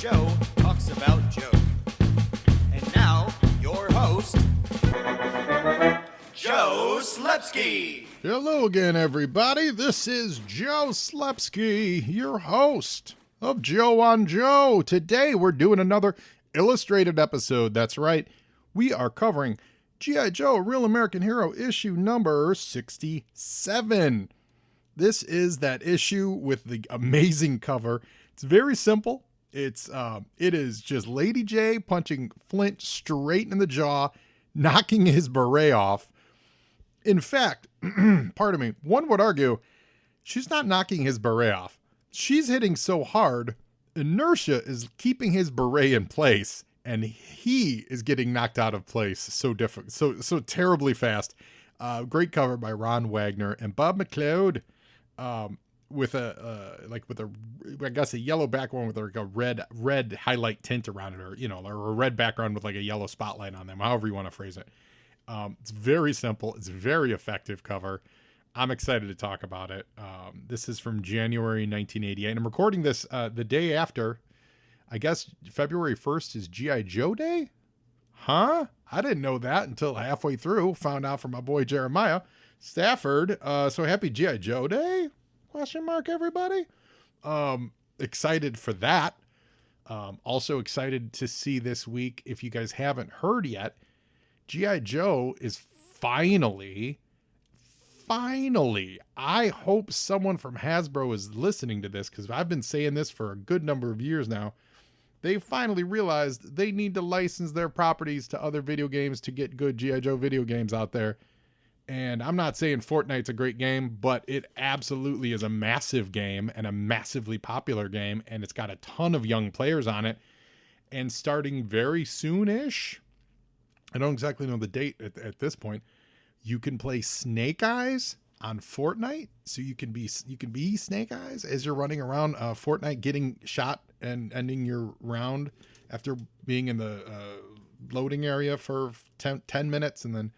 Joe talks about Joe. And now, your host, Joe Slepsky. Hello again, everybody. This is Joe Slepsky, your host of Joe on Joe. Today, we're doing another illustrated episode. That's right. We are covering G.I. Joe, Real American Hero, issue number 67. This is that issue with the amazing cover. It's very simple. It is just Lady J punching Flint straight in the jaw, knocking his beret off. In fact, pardon me, one would argue she's not knocking his beret off. She's hitting so hard, inertia is keeping his beret in place, and he is getting knocked out of place so terribly fast. Great cover by Ron Wagner and Bob McLeod. With a yellow background with like a red highlight tint around it, or a red background with like a yellow spotlight on them, however you want to phrase it. It's very simple. It's a very effective cover. I'm excited to talk about it. This is from January 1988. I'm recording this the day after, I guess February 1st is G.I. Joe Day? Huh? I didn't know that until halfway through. Found out from my boy Jeremiah Stafford. So happy G.I. Joe Day? Question mark, everybody. Excited for that. Also excited to see this week, if you guys haven't heard yet, G.I. Joe is finally, I hope someone from Hasbro is listening to this, because I've been saying this for a good number of years now. They finally realized they need to license their properties to other video games to get good G.I. Joe video games out there. And I'm not saying Fortnite's a great game, but it absolutely is a massive game and a massively popular game. And it's got a ton of young players on it. And starting very soon-ish, I don't exactly know the date at this point, you can play Snake Eyes on Fortnite. So you can be Snake Eyes as you're running around Fortnite, getting shot and ending your round after being in the loading area for 10 minutes and then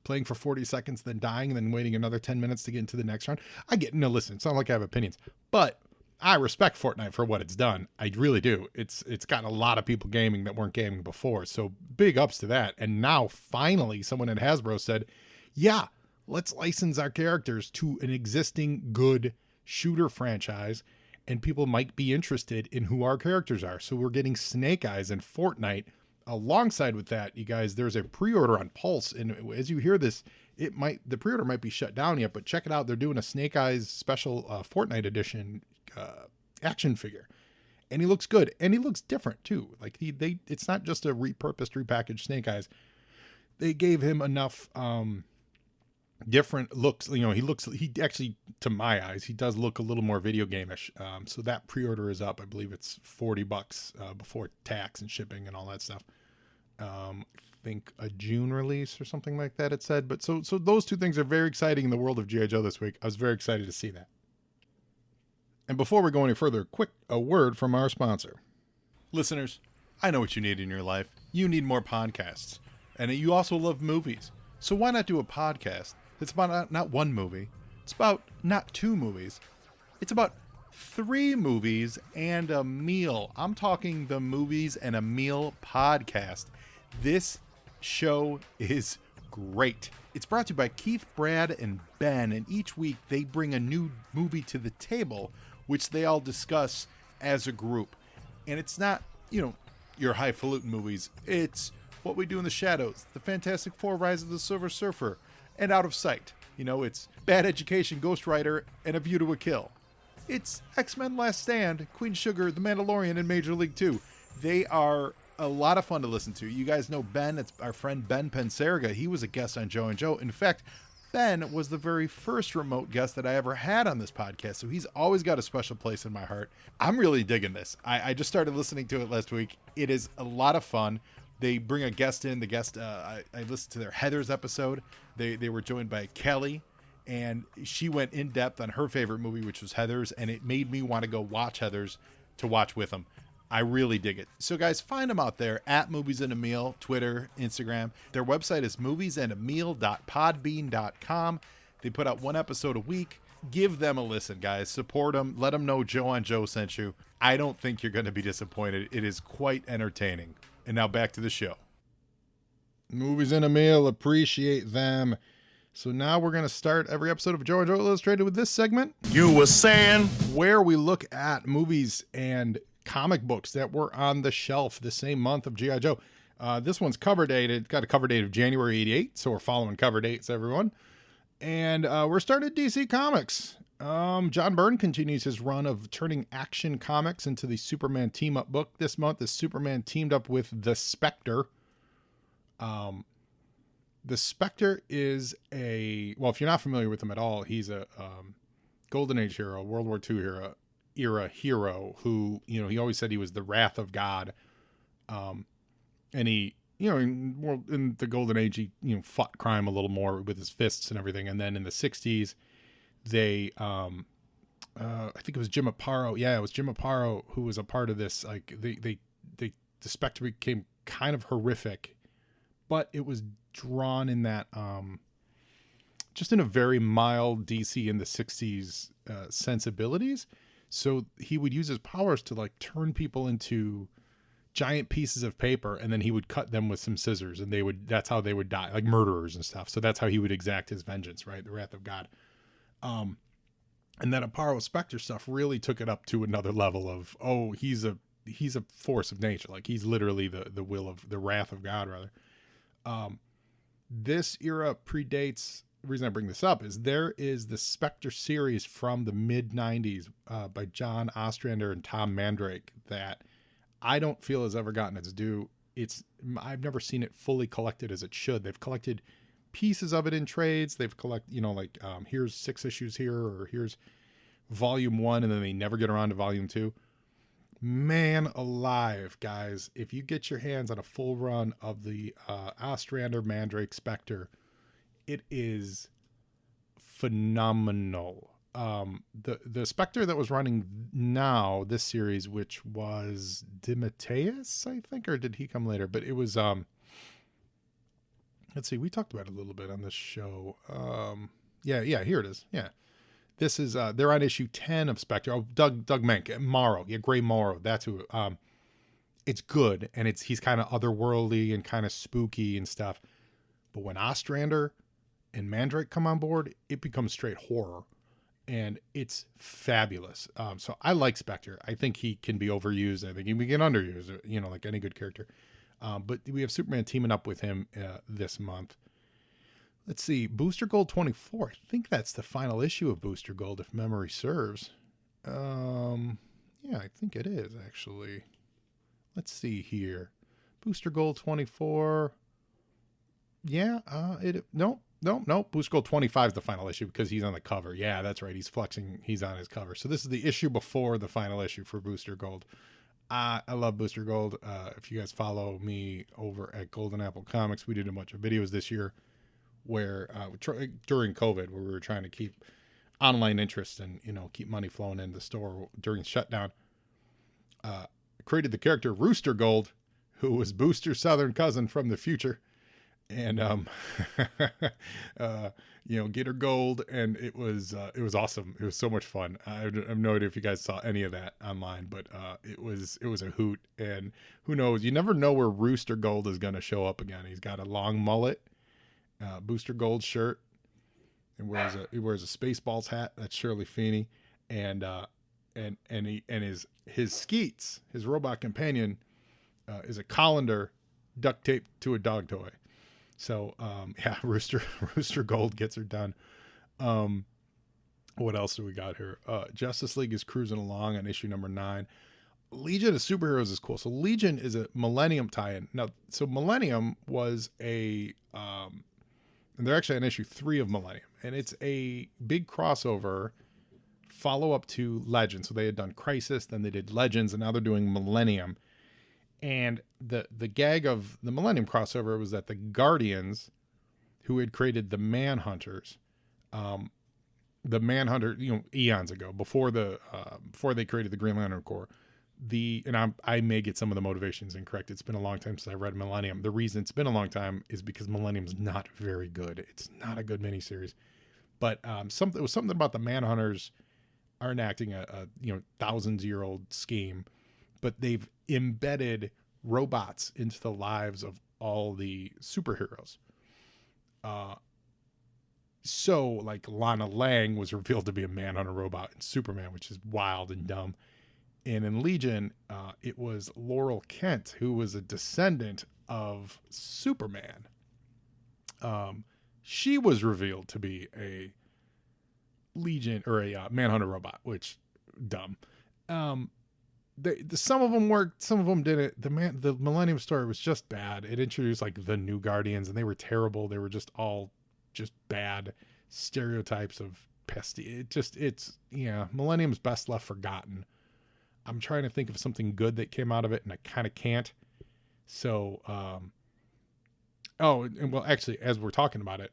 playing for 40 seconds, then dying, and then waiting another 10 minutes to get into the next round. Listen, it's not like I have opinions, but I respect Fortnite for what it's done. I really do. It's gotten a lot of people gaming that weren't gaming before. So big ups to that. And now finally someone at Hasbro said, yeah, let's license our characters to an existing good shooter franchise, and people might be interested in who our characters are. So we're getting Snake Eyes in Fortnite. Alongside with that, you guys, there's a pre-order on Pulse, and as you hear this, the pre-order might be shut down yet, but check it out. They're doing a Snake Eyes special Fortnite edition action figure, and he looks good, and he looks different too. Like it's not just a repurposed, repackaged Snake Eyes. They gave him enough different looks. He actually, to my eyes, he does look a little more video game-ish. So that pre-order is up. I believe it's $40 before tax and shipping and all that stuff. I think a June release or something like that, it said. But so those two things are very exciting in the world of G.I. Joe this week. I was very excited to see that. And before we go any further, a word from our sponsor. Listeners, I know what you need in your life. You need more podcasts. And you also love movies. So why not do a podcast? It's about not one movie. It's about not two movies. It's about 3 movies and a meal. I'm talking the Movies and a Meal podcast. This show is great. It's brought to you by Keith, Brad, and Ben, and each week they bring a new movie to the table, which they all discuss as a group. And it's not, your highfalutin movies. It's What We Do in the Shadows, The Fantastic Four, Rise of the Silver Surfer, and Out of Sight. It's Bad Education, Ghost Rider, and A View to a Kill. It's X-Men Last Stand, Queen Sugar, The Mandalorian, and Major League 2. They are a lot of fun to listen to. You guys know Ben. It's our friend Ben Pensarga. He was a guest on Joe and Joe. In fact, Ben was the very first remote guest that I ever had on this podcast, so he's always got a special place in my heart. I'm really digging this. I just started listening to it last week. It is a lot of fun. They bring a guest in. The guest, I listened to their Heathers episode. They were joined by Kelly, and she went in depth on her favorite movie, which was Heathers, and it made me want to go watch Heathers to watch with them. I really dig it. So guys, find them out there at Movies and a Meal, Twitter, Instagram. Their website is moviesandameal.podbean.com. They put out 1 episode a week. give them a listen, guys. Support them. Let them know Joe on Joe sent you. I don't think you're going to be disappointed. It is quite entertaining. And now back to the show. Movies in a meal, appreciate them. So now we're going to start every episode of Joe and Joe Illustrated with this segment. You were saying? Where we look at movies and comic books that were on the shelf the same month of G.I. Joe. This one's cover dated. Got a cover date of January 88, so we're following cover dates, everyone. And we're starting at DC Comics. John Byrne continues his run of turning Action Comics into the Superman team-up book. This month, the Superman teamed up with the Spectre. The Spectre is well, if you're not familiar with him at all, he's a Golden Age hero, World War II era hero who, he always said he was the wrath of God. And he, in the Golden Age, he, fought crime a little more with his fists and everything. And then in the 60s, they, I think it was Jim Aparo. Yeah, it was Jim Aparo who was a part of this. Like the Spectre became kind of horrific, but it was drawn in that, just in a very mild DC in the 60s sensibilities. So he would use his powers to like turn people into giant pieces of paper, and then he would cut them with some scissors, and that's how they would die, like murderers and stuff. So that's how he would exact his vengeance, right? The wrath of God. And then Aparo Spectre stuff really took it up to another level of, he's a force of nature. Like he's literally the will of the wrath of God, rather. This era predates. The reason I bring this up is there is the Spectre series from the mid 90s by John Ostrander and Tom Mandrake that I don't feel has ever gotten its due. I've never seen it fully collected as it should. They've collected pieces of it in trades. They've collected, here's 6 issues here, or here's volume 1, and then they never get around to volume 2. Man alive, guys. If you get your hands on a full run of the Ostrander Mandrake Spectre, it is phenomenal. The Spectre that was running now, this series, which was DeMatteis, I think, or did he come later? But it was, let's see, we talked about it a little bit on this show. Yeah, here it is. Yeah. This is, they're on issue 10 of Spectre. Oh, Doug Menck, Morrow. Yeah, Gray Morrow. That's who, it's good. And he's kind of otherworldly and kind of spooky and stuff. But when Ostrander and Mandrake come on board, it becomes straight horror. And it's fabulous. So I like Spectre. I think he can be overused. I think he can get underused, like any good character. But we have Superman teaming up with him this month. Let's see, Booster Gold 24. I think that's the final issue of Booster Gold, if memory serves. Yeah, I think it is, actually. Let's see here. Booster Gold 24. Yeah, no. Booster Gold 25 is the final issue because he's on the cover. Yeah, that's right. He's flexing. He's on his cover. So this is the issue before the final issue for Booster Gold. I love Booster Gold. If you guys follow me over at Golden Apple Comics, we did a bunch of videos this year where during COVID, where we were trying to keep online interest and keep money flowing in the store during shutdown. Created the character Rooster Gold, who was Booster's southern cousin from the future, and Gator Gold, and it was awesome. It was so much fun. I have no idea if you guys saw any of that online, but it was a hoot. And who knows? You never know where Rooster Gold is going to show up again. He's got a long mullet. Booster Gold shirt, and he wears a Spaceballs hat. That's Shirley Feeney, and his skeets, his robot companion, is a colander duct taped to a dog toy. So Rooster Gold gets her done. What else do we got here? Justice League is cruising along on issue number 9. Legion of Superheroes is cool. So Legion is a Millennium tie-in. Now, so Millennium was and they're actually on issue 3 of Millennium, and it's a big crossover follow-up to Legends. So they had done Crisis, then they did Legends, and now they're doing Millennium. And the gag of the Millennium crossover was that the Guardians, who had created the Manhunters, eons ago, before they created the Green Lantern Corps, I may get some of the motivations incorrect. It's been a long time since I read Millennium. The reason it's been a long time is because Millennium's not very good. It's not a good miniseries. But it was something about the Manhunters are enacting a thousands-year-old scheme, but they've embedded robots into the lives of all the superheroes. So like Lana Lang was revealed to be a Manhunter robot in Superman, which is wild and dumb. And in Legion, it was Laurel Kent, who was a descendant of Superman. She was revealed to be a Legion or a Manhunter robot, which dumb. Some of them worked, some of them didn't. The Millennium story was just bad. It introduced like the New Guardians, and they were terrible. They were just all just bad stereotypes of pesty. Millennium's best left forgotten. I'm trying to think of something good that came out of it, and I kind of can't. So, actually, as we're talking about it,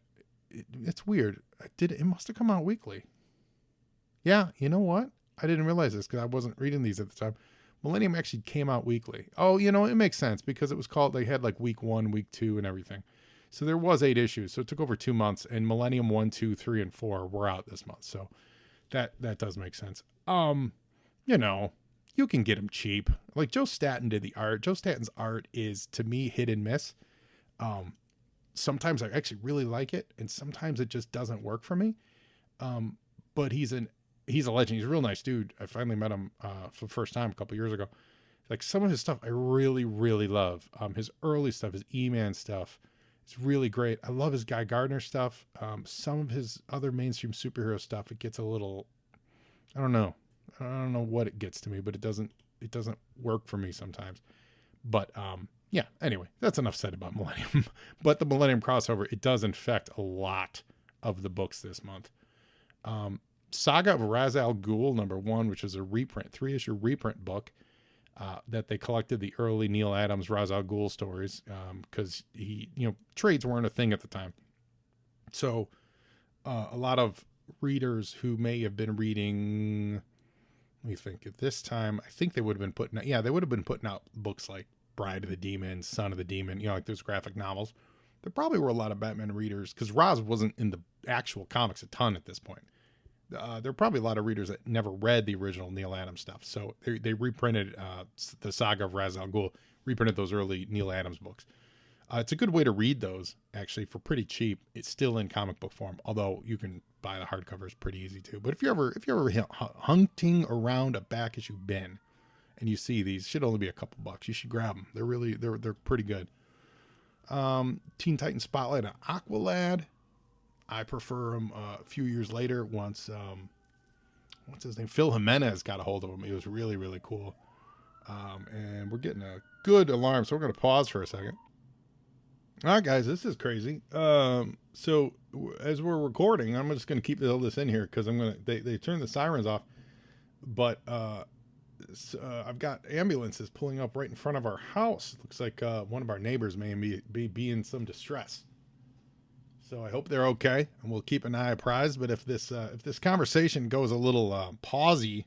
it's weird. It must have come out weekly. Yeah, you know what? I didn't realize this because I wasn't reading these at the time. Millennium actually came out weekly. Oh, it makes sense because it was called, they had like week 1, week 2 and everything. So there was 8 issues. So it took over 2 months, and Millennium 1, 2, 3, and 4 were out this month. So that does make sense. You can get them cheap. Like Joe Staton did the art. Joe Staton's art is, to me, hit and miss. Sometimes I actually really like it, and sometimes it just doesn't work for me. But he's a legend. He's a real nice dude. I finally met him for the first time a couple years ago. Like some of his stuff I really, really love. His early stuff, his E-Man stuff, it's really great. I love his Guy Gardner stuff. Some of his other mainstream superhero stuff, it gets a little, I don't know what it gets to me, but it doesn't work for me sometimes. But anyway, that's enough said about Millennium. But the Millennium crossover, it does infect a lot of the books this month. Saga of Ra's al Ghul #1, which is a reprint, 3-issue reprint book that they collected the early Neil Adams Ra's al Ghul stories because trades weren't a thing at the time. So a lot of readers who may have been reading, let me think, at this time, I think they would have been putting out books like Bride of the Demon, Son of the Demon, like those graphic novels. There probably were a lot of Batman readers because Ra's wasn't in the actual comics a ton at this point. There are probably a lot of readers that never read the original Neil Adams stuff. So they reprinted the Saga of Ra's al Ghul, reprinted those early Neil Adams books. It's a good way to read those, actually, for pretty cheap. It's still in comic book form, although you can buy the hardcovers pretty easy too. But if you're ever hunting around a back issue bin and you see these, should only be a couple bucks. You should grab them. They're pretty good. Teen Titans Spotlight on Aqualad. I prefer him a few years later once, what's his name? Phil Jimenez got a hold of him. He was really, really cool. And we're getting a good alarm, so we're going to pause for a second. All right, guys, this is crazy. So as we're recording, I'm just going to keep all this in here because they turned the sirens off. But I've got ambulances pulling up right in front of our house. Looks like one of our neighbors may be in some distress. So I hope they're okay, and we'll keep an eye apprised. But if this conversation goes a little pausey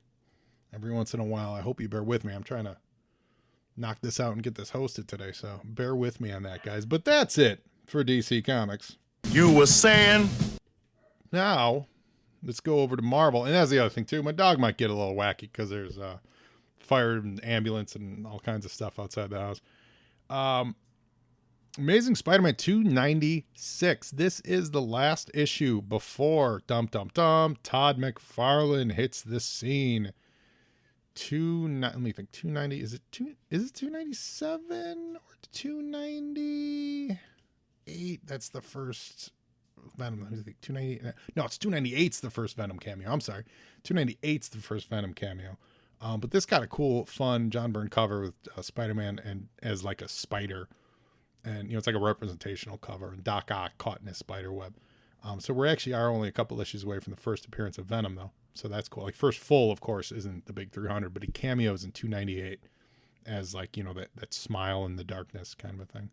every once in a while, I hope you bear with me. I'm trying to knock this out and get this hosted today, so bear with me on that, guys. But that's it for DC Comics. You were saying? Now, let's go over to Marvel. And that's the other thing, too. My dog might get a little wacky because there's fire and ambulance and all kinds of stuff outside the house. Amazing Spider-Man 296. This is the last issue before Todd McFarlane hits the scene. Let me think. 290. Is it 297 or 298? That's the first Venom. Let me think. 298. No, it's 298's the first Venom cameo. I'm sorry. 298's the first Venom cameo. But this got a cool, fun John Byrne cover with Spider-Man and as like a spider. And, it's like a representational cover, and Doc Ock caught in his spider web. So we actually are only a couple issues away from the first appearance of Venom, though. So that's cool. Like, first full, of course, isn't the big 300, but he cameos in 298 as, like, that smile in the darkness kind of a thing.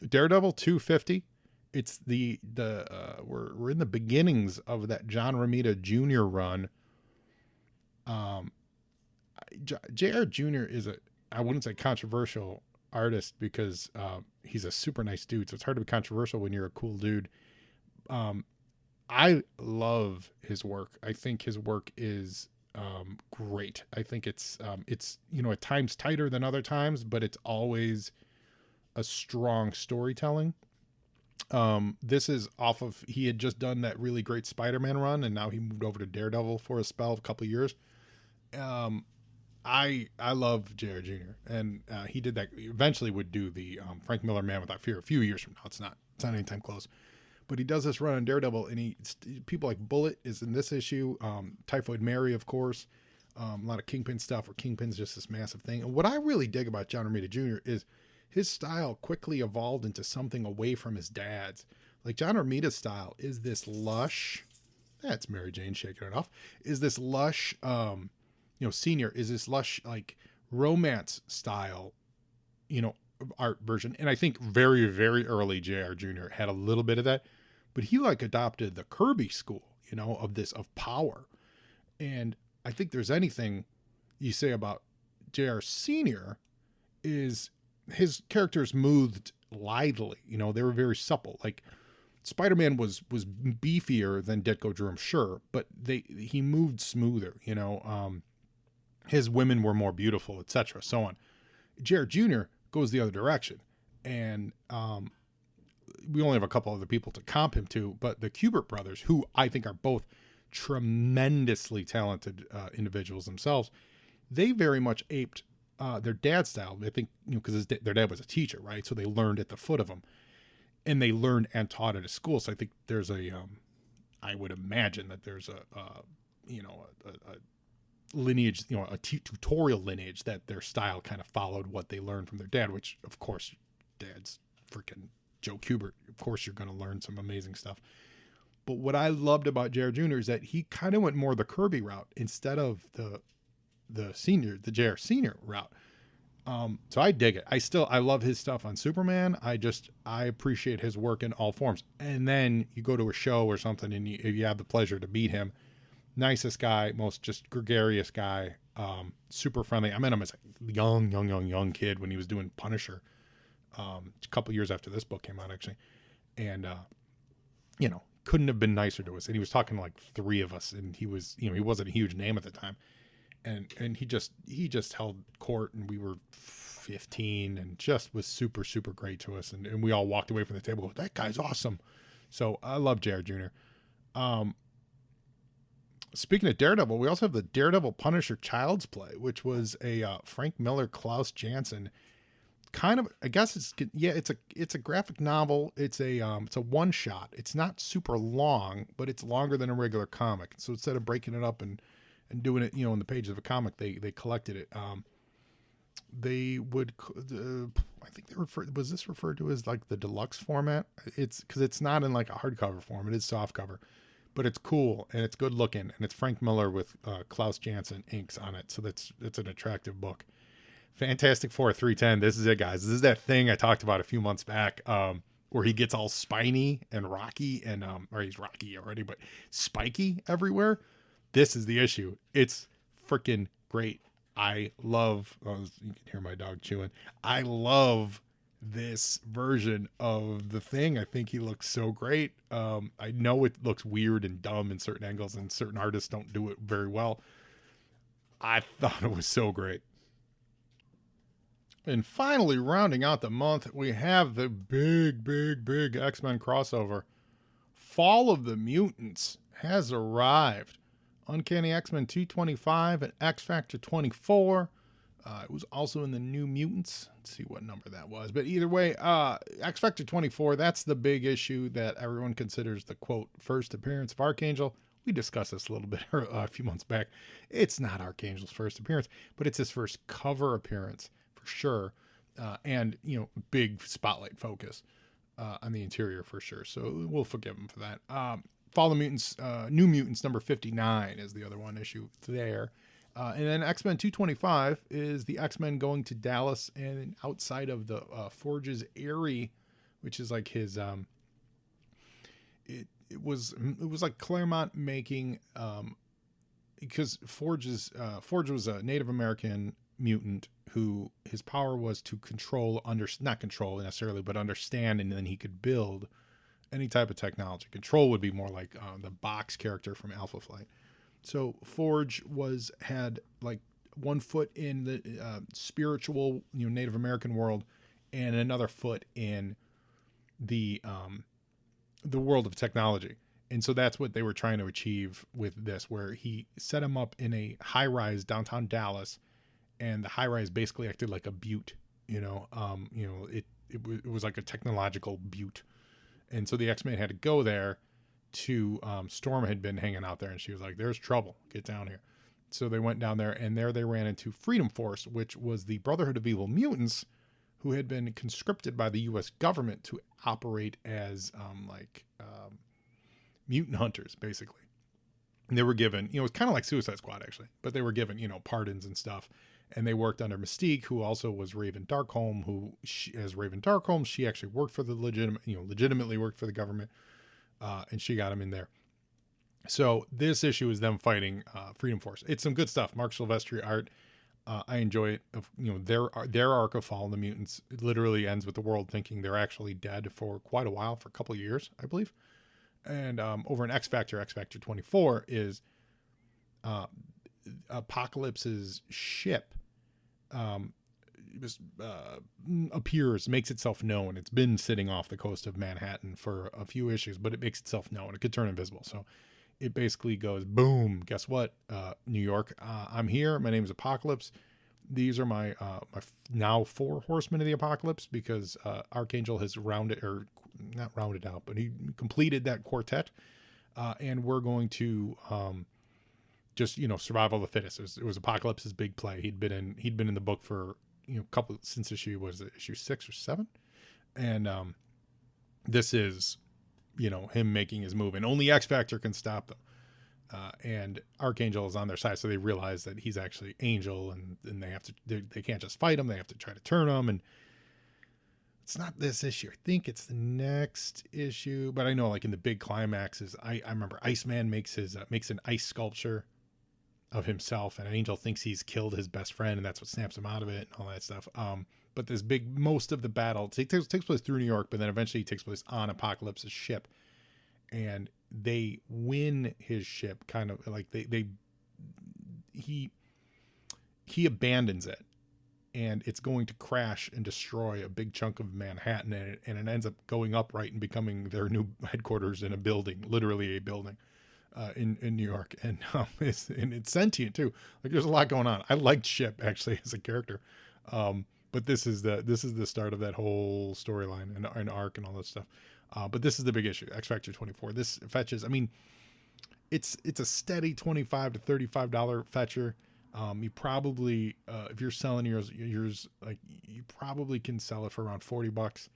Daredevil 250. It's we're in the beginnings of that John Romita Jr. run. J.R. Jr. is I wouldn't say controversial artist because he's a super nice dude, so it's hard to be controversial when you're a cool dude. I love his work. I think his work is great. I think it's at times tighter than other times, but it's always a strong storytelling. This is off of, he had just done that really great Spider-Man run, and now he moved over to Daredevil for a spell of a couple of years. I love JR Jr. and he did that. Eventually would do the Frank Miller Man Without Fear a few years from now. It's not anytime close, but he does this run on Daredevil, and people like Bullet is in this issue. Typhoid Mary, of course. A lot of Kingpin stuff, where Kingpin's just this massive thing. And what I really dig about John Romita Jr. is his style quickly evolved into something away from his dad's. Like John Romita's style is this lush. That's Mary Jane shaking it off. Is this lush, Senior is this lush, like romance style, art version. And I think very, very early JR Jr. had a little bit of that, but he like adopted the Kirby school, of power. And I think there's anything you say about JR Senior is his characters moved lithely. They were very supple. Like Spider-Man was beefier than Ditko Drew, I'm sure, but he moved smoother. His women were more beautiful, etc., so on. JR Jr. goes the other direction, and we only have a couple other people to comp him to, but the Kubert brothers, who I think are both tremendously talented individuals themselves, they very much aped their dad's style. I think, because their dad was a teacher, right? So they learned at the foot of him, and they learned and taught at a school. So I think there's I would imagine that there's a lineage, a tutorial lineage that their style kind of followed what they learned from their dad, which of course, dad's freaking Joe Kubert. Of course, you're going to learn some amazing stuff. But what I loved about JR Jr. is that he kind of went more the Kirby route instead of the JR Senior route. So I dig it. I love his stuff on Superman. I appreciate his work in all forms. And then you go to a show or something, and you have the pleasure to meet him. Nicest guy, most just gregarious guy, super friendly. I met him as a young kid when he was doing Punisher, a couple years after this book came out, actually. And, couldn't have been nicer to us. And he was talking to like three of us, and he was, he wasn't a huge name at the time. And he just held court, and we were 15, and just was super, super great to us. And we all walked away from the table going, that guy's awesome. So I love JR Jr. Speaking of Daredevil, we also have the Daredevil Punisher Child's Play, which was a Frank Miller, Klaus Janson kind of, I guess it's a graphic novel. It's a one shot. It's not super long, but it's longer than a regular comic. So instead of breaking it up and doing it, in the pages of a comic, they collected it. They would, I think was this referred to as like the deluxe format? It's because it's not in like a hardcover form. It is soft cover, but it's cool and it's good looking, and it's Frank Miller with Klaus Janson inks on it. So it's an attractive book. Fantastic Four 310. This is it, guys. This is that thing I talked about a few months back, where he gets all spiny and rocky, and or he's rocky already, but spiky everywhere. This is the issue. It's freaking great. I love, you can hear my dog chewing. I love this version of the Thing. I think he looks so great. I know it looks weird and dumb in certain angles, and certain artists don't do it very well. I thought it was so great. And finally, rounding out the month, we have the big X-Men crossover. Fall of the Mutants has arrived. Uncanny X-Men 225 and X-Factor 24. It was also in the New Mutants. Let's see what number that was. But either way, X-Factor 24, that's the big issue that everyone considers the, quote, first appearance of Archangel. We discussed this a little bit a few months back. It's not Archangel's first appearance, but it's his first cover appearance for sure. And, big spotlight focus on the interior for sure. So we'll forgive him for that. Fall of the Mutants, New Mutants number 59 is the other one issue there. And then X-Men 225 is the X-Men going to Dallas and outside of the Forge's Airy, which is like his, it was like Claremont making, because Forge was a Native American mutant who his power was to not control necessarily, but understand, and then he could build any type of technology. Control would be more like the Box character from Alpha Flight. So Forge had like one foot in the spiritual, Native American world, and another foot in the world of technology. And so that's what they were trying to achieve with this, where he set him up in a high rise downtown Dallas, and the high rise basically acted like a butte. It was like a technological butte, and so the X-Men had to go there to Storm had been hanging out there, and she was like, "There's trouble, get down here." So they went down there, and there they ran into Freedom Force, which was the Brotherhood of Evil Mutants, who had been conscripted by the U.S. government to operate as mutant hunters, basically. And they were given, it was kind of like Suicide Squad, actually, but they were given, pardons and stuff. And they worked under Mystique, who also was Raven Darkholme, as Raven Darkholme, she actually worked for the legitimately worked for the government, and she got him in there. So this issue is them fighting Freedom Force. It's some good stuff. Mark Silvestri art. I enjoy it. Their arc of Fall in the Mutants, it literally ends with the world thinking they're actually dead for quite a while, for a couple of years, I believe. And over in X Factor 24 is Apocalypse's ship appears, makes itself known. It's been sitting off the coast of Manhattan for a few issues, but it makes itself known. It could turn invisible. So it basically goes, boom, guess what? New York, I'm here. My name is Apocalypse. These are my now 4 horsemen of the apocalypse, because Archangel has not rounded out, but he completed that quartet. And we're going to just, survival of the fittest. It was Apocalypse's big play. He'd been in the book for, since issue 6 or 7. And this is, him making his move, and only X Factor can stop them. And Archangel is on their side, so they realize that he's actually Angel, and they can't just fight him. They have to try to turn him. And it's not this issue. I think it's the next issue, but I know, like, in the big climaxes, I remember Iceman makes an ice sculpture of himself, and Angel thinks he's killed his best friend, and that's what snaps him out of it and all that stuff. But most of the battle takes place through New York, but then eventually it takes place on Apocalypse's ship, and they win his ship, kind of like he abandons it, and it's going to crash and destroy a big chunk of Manhattan, and it ends up going upright and becoming their new headquarters in a building, literally a building. In New York, and it's sentient too. Like, there's a lot going on. I liked Ship actually as a character, but this is the start of that whole storyline and arc and all that stuff. But this is the big issue, X Factor 24. This fetches, I mean, it's a steady $25 to $35 fetcher. You probably, if you're selling yours, like, you probably can sell it for around $40.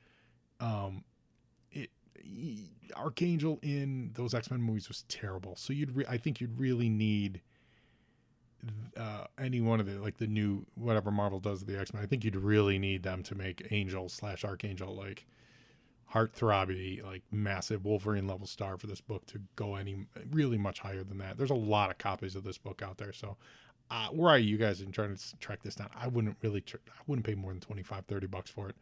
Archangel in those X-Men movies was terrible, so I think you'd really need any one of the new whatever Marvel does to the X-Men. I think you'd really need them to make Angel / Archangel like heartthrobby, like massive Wolverine level star for this book to go any really much higher than that. There's a lot of copies of this book out there, so where are you guys in trying to track this down? I wouldn't pay more than $25-$30 for it.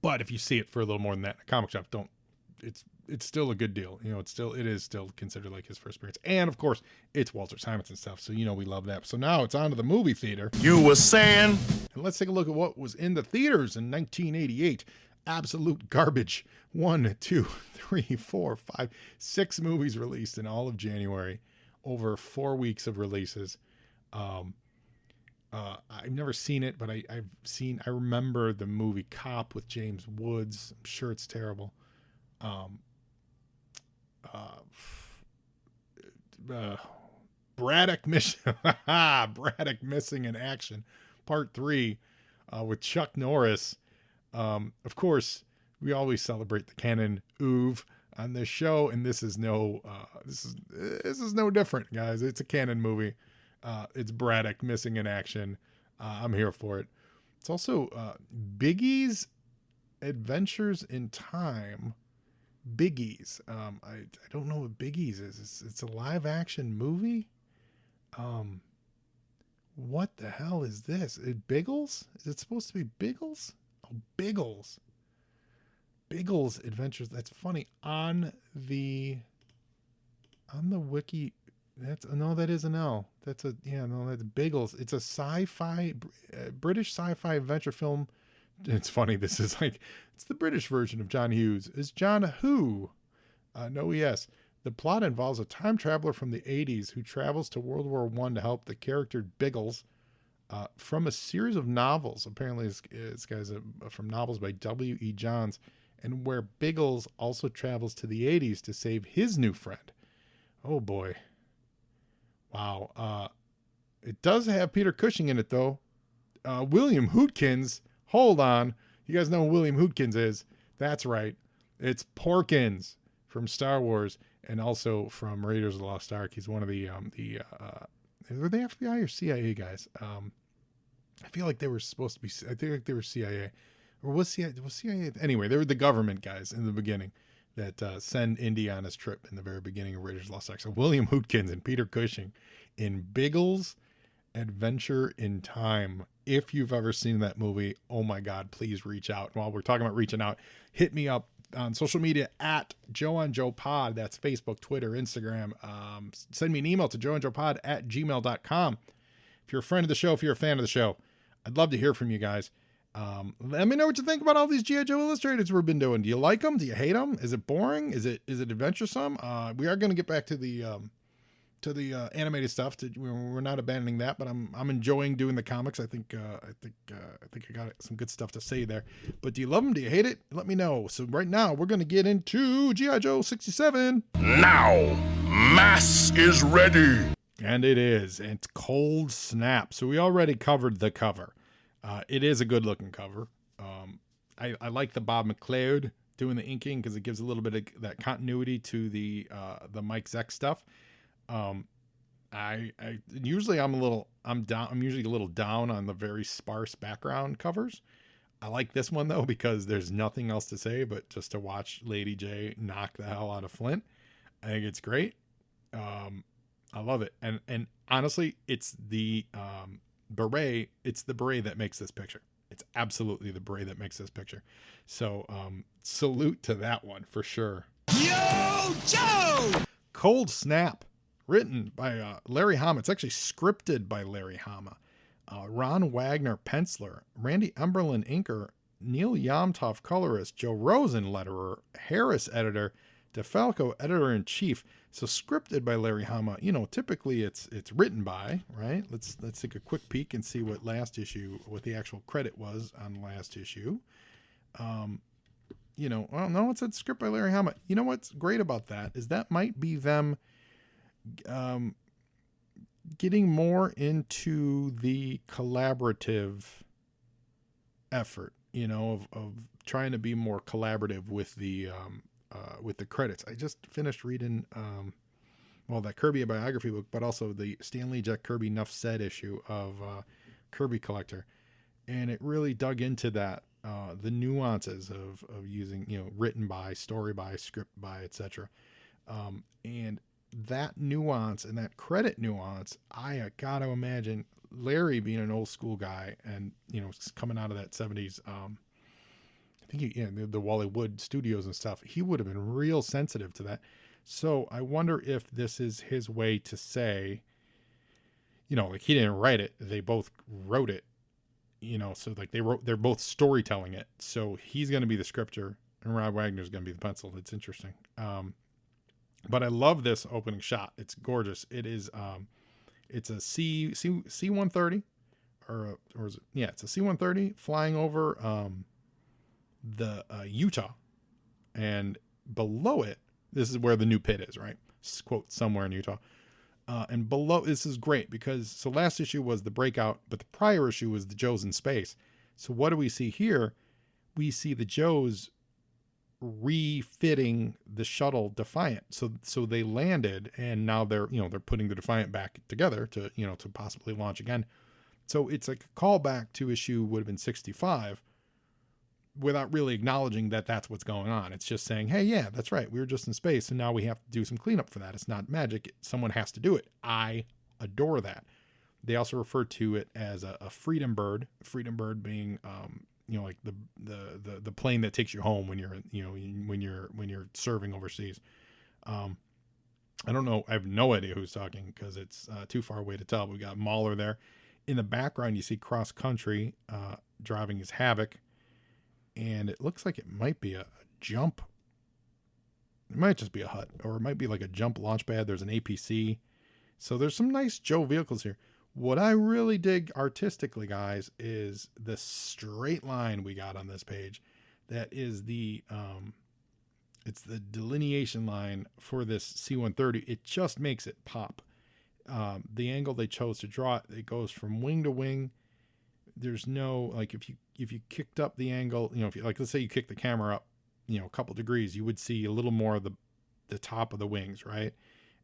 But if you see it for a little more than that in a comic shop, it's still a good deal. It is still considered like his first appearance. And of course, it's Walter Simonson stuff. So, we love that. So now it's on to the movie theater. You were saying? And let's take a look at what was in the theaters in 1988. Absolute garbage. 1, 2, 3, 4, 5, 6 movies released in all of January, over 4 weeks of releases. I've never seen it, but I remember the movie Cop with James Woods. I'm sure it's terrible. Braddock Mission. Braddock Missing in Action, Part 3, with Chuck Norris. Of course, we always celebrate the canon oeuvre on this show, and this is no different, guys. It's a canon movie. It's Braddock Missing in Action. I'm here for it. It's also Biggie's Adventures in Time. Biggies. I don't know what Biggies is. It's a live action movie. What the hell is this? Biggles? Is it supposed to be Biggles? Oh, Biggles. Biggles Adventures. That's funny. On the wiki, that is an L. That's Biggles. It's a sci-fi, British sci-fi adventure film. It's funny. This is it's the British version of John Hughes. Is John Who? No, yes. The plot involves a time traveler from the 80s who travels to World War I to help the character Biggles from a series of novels. Apparently, this guy's from novels by W.E. Johns, and where Biggles also travels to the 80s to save his new friend. Oh, boy. Wow. It does have Peter Cushing in it, though. William Hootkins. Hold on. You guys know who William Hootkins is. That's right. It's Porkins from Star Wars and also from Raiders of the Lost Ark. He's one of were they FBI or CIA guys? I feel like they were supposed to be, I think they were CIA. Or was CIA? Anyway, they were the government guys in the beginning that send Indy on his trip in the very beginning of Raiders of the Lost Ark. So William Hootkins and Peter Cushing in Biggles Adventure in Time. If you've ever seen that movie, oh my God, please reach out. While we're talking about reaching out, hit me up on social media at Joe on Joe Pod. That's Facebook, Twitter, Instagram. Send me an email to joeandjoepod@gmail.com. If you're a friend of the show, if you're a fan of the show, I'd love to hear from you guys. Let me know what you think about all these G.I. Joe illustrators we've been doing. Do you like them? Do you hate them? Is it boring? Is it adventuresome? We are going to get back to the animated stuff. We're not abandoning that, but I'm enjoying doing the comics. I think I got some good stuff to say there. But do you love them? Do you hate it? Let me know. So right now we're going to get into G.I. Joe 67. Now, mass is ready. And it is. And it's Cold Snap. So we already covered the cover. It is a good looking cover. I like the Bob McLeod doing the inking because it gives a little bit of that continuity to the Mike Zeck stuff. I usually I'm usually a little down on the very sparse background covers. I like this one though because there's nothing else to say but just to watch Lady J knock the hell out of Flint. I think it's great. I love it. And honestly, it's the beret. It's the beret that makes this picture. It's absolutely the beret that makes this picture. So salute to that one for sure. Yo, Joe! Cold Snap, written by Larry Hama. It's actually scripted by Larry Hama. Ron Wagner, penciler. Randy Emberlin, inker. Neil Yomtov, colorist. Joe Rosen, letterer. Harris, editor. DeFalco, editor-in-chief. So scripted by Larry Hama. You know, typically it's written by, right? Let's take a quick peek and see what the actual credit was on last issue. Well, no, it said script by Larry Hama. You know what's great about that is that might be them getting more into the collaborative effort, of trying to be more collaborative with the credits. I just finished reading, that Kirby biography book, but also the Stanley Jack Kirby Nuff Said issue of Kirby Collector. And it really dug into that, the nuances of using, written by, story by, script by, etc. And that nuance and that credit nuance, I got to imagine Larry being an old school guy and, coming out of that 70s, I think the Wally Wood studios and stuff, he would have been real sensitive to that. So I wonder if this is his way to say, he didn't write it. They both wrote it, so they're both storytelling it. So he's going to be the scripter and Rob Wagner's going to be the pencil. It's interesting. But I love this opening shot. It's gorgeous. It is, it's a C-130 or is it? Yeah, it's a C-130 flying over, the Utah, and below it, this is where the new pit is, right? Quote, somewhere in Utah. And below, this is great because last issue was the breakout, but the prior issue was the Joes in space. So what do we see here? We see the Joes refitting the shuttle Defiant. So they landed, and now they're putting the Defiant back together to possibly launch again. So it's like a callback to issue would have been 65. Without really acknowledging that that's what's going on. It's just saying, hey, yeah, that's right. We were just in space, and now we have to do some cleanup for that. It's not magic. Someone has to do it. I adore that. They also refer to it as a freedom bird. Freedom bird being, like the plane that takes you home when you're, when you're serving overseas. I don't know. I have no idea who's talking because it's too far away to tell. We got Mahler there. In the background, you see Cross Country driving his Havoc, and it looks like it might be a jump. It might just be a hut, or it might be like a jump launch pad. There's an APC. So there's some nice Joe vehicles here. What I really dig artistically, guys, is the straight line we got on this page. That is it's the delineation line for this C-130. It just makes it pop. The angle they chose to draw it goes from wing to wing. There's no, like, if you kicked up the angle, if you, like, let's say you kick the camera up, a couple degrees, you would see a little more of the top of the wings, right?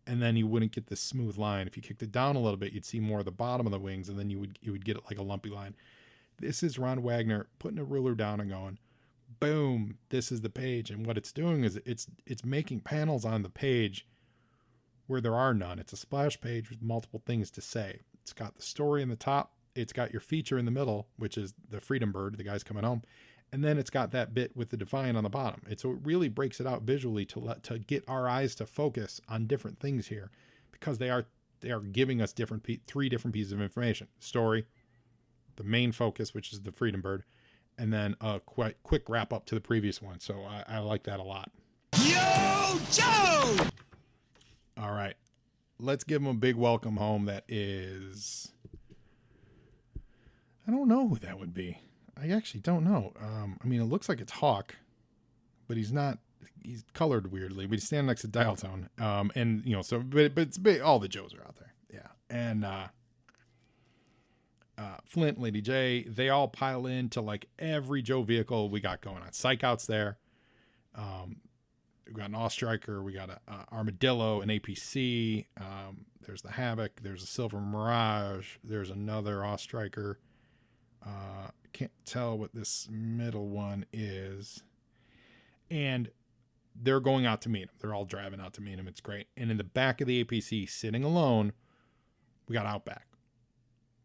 And then you wouldn't get this smooth line. If you kicked it down a little bit, you'd see more of the bottom of the wings, and then you would get it like a lumpy line. This is Ron Wagner putting a ruler down and going, boom, this is the page. And what it's doing is it's making panels on the page where there are none. It's a splash page with multiple things to say. It's got the story in the top. It's got your feature in the middle, which is the Freedom Bird, the guy's coming home. And then it's got that bit with the Defiant on the bottom. So it really breaks it out visually to get our eyes to focus on different things here, because they are giving us three different pieces of information: story, the main focus, which is the Freedom Bird, and then a quick wrap up to the previous one. So I like that a lot. Yo, Joe! All right, let's give him a big welcome home. That is, I don't know who that would be. I actually don't know. I mean, it looks like it's Hawk, but he's not. He's colored weirdly, but he's standing next to Dial Tone. And so, but it's big. All the Joes are out there. Yeah. And Flint, Lady J, they all pile into like every Joe vehicle we got going on. Psych Out's there. We got an Ostriker. We got a Armadillo, an APC. There's the Havoc. There's a Silver Mirage. There's another Ostriker. Can't tell what this middle one is. And they're going out to meet him. They're all driving out to meet him. It's great. And in the back of the APC, sitting alone, we got Outback.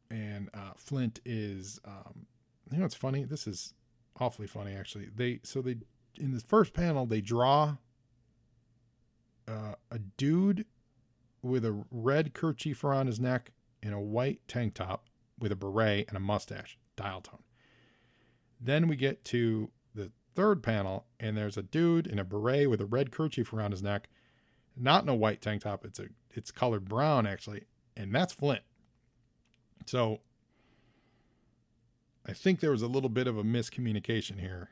And Flint is, it's funny. This is awfully funny, actually. They in the first panel, they draw a dude with a red kerchief around his neck and a white tank top with a beret and a mustache. Dial Tone. Then we get to the third panel, and there's a dude in a beret with a red kerchief around his neck, not in a white tank top. It's colored brown, actually, and that's Flint. So I think there was a little bit of a miscommunication here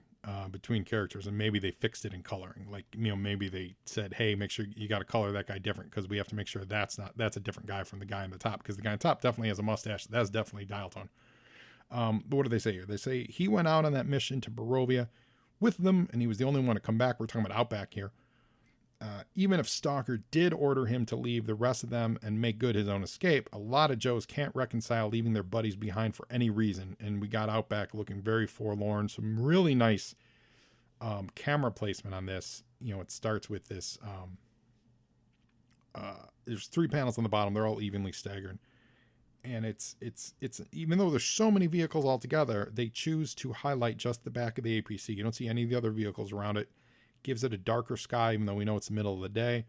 between characters, and maybe they fixed it in coloring. Like, maybe they said, hey, make sure you got to color that guy different, because we have to make sure that's a different guy from the guy on the top, because the guy on top definitely has a mustache. That's definitely Dial Tone. But what do they say here? They say he went out on that mission to Barovia with them, and he was the only one to come back. We're talking about Outback here. Even if Stalker did order him to leave the rest of them and make good his own escape, a lot of Joes can't reconcile leaving their buddies behind for any reason. And we got Outback looking very forlorn. Some really nice camera placement on this. It starts with this. There's 3 panels on the bottom. They're all evenly staggered. And it's even though there's so many vehicles all together, they choose to highlight just the back of the APC. You don't see any of the other vehicles around it. Gives it a darker sky, even though we know it's the middle of the day.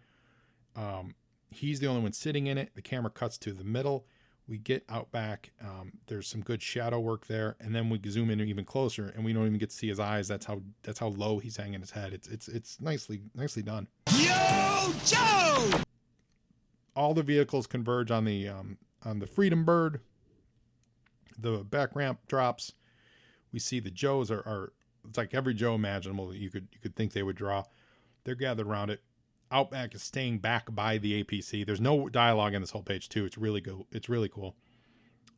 He's the only one sitting in it. The camera cuts to the middle. We get Outback. There's some good shadow work there, and then we zoom in even closer, and we don't even get to see his eyes. That's how low he's hanging his head. It's nicely done. Yo, Joe! All the vehicles converge on the Freedom Bird. The back ramp drops. We see the Joes are it's like every Joe imaginable that you could think they would draw. They're gathered around it. Outback is staying back by the APC. There's no dialogue in this whole page too. It's really good. It's really cool.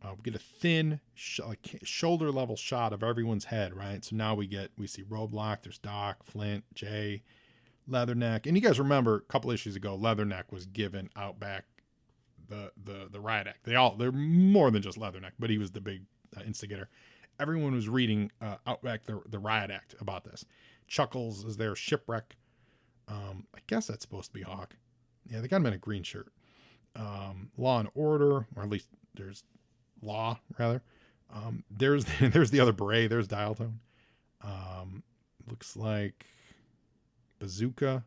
We get a thin shoulder level shot of everyone's head, right? So now we see Roadblock. There's Doc, Flint, Jay, Leatherneck, and you guys remember a couple issues ago, Leatherneck was given Outback the riot act. They're more than just Leatherneck, but he was the big instigator. Everyone was reading Outback the riot act about this. Chuckles is their shipwreck. I guess that's supposed to be Hawk. Yeah, they got him in a green shirt. Law and Order, or at least there's Law rather. There's the other beret. There's Dial Tone. Looks like Bazooka.